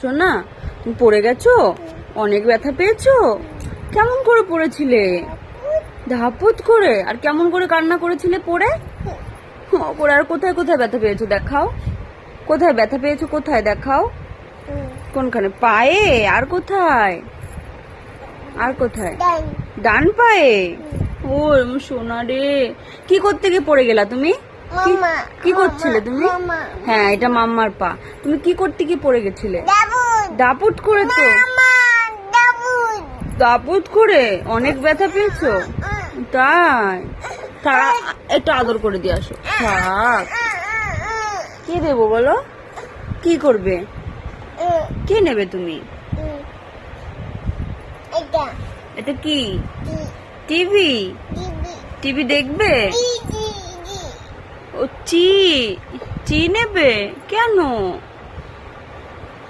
সোনা, তুমি পড়ে গেছো? অনেক ব্যথা পেয়েছো? কেমন করে পড়েছিলে? ধাপুত করে? আর কেমন করে কান্না করেছিলে পড়ে? করে আর কোথায় কোথায় ব্যথা পেয়েছো দেখাও। কোথায় ব্যথা পেয়েছো, কোথায় দেখাও। কোনখানে? পায়ে? আর কোথায়? আর কোথায়? ডান পায়ে? ও সোনা রে, কি করতে গিয়ে পড়ে গেলা তুমি? কি করছিলে তুমি? হ্যাঁ, এটা মাম্মার পা। তুমি কি করতে গিয়ে পড়ে গেছিলে? দাপুট করে তো। দাপুট করে অনেক ব্যথা পেয়েছো? তাই? তারা একটু আদর করে দিয়ে আসো। থাক, কি দেবো বলো? কি করবে? কি নেবে তুমি? এটা কি? টিভি? টিভি দেখবে? ও চি নেবে কেন?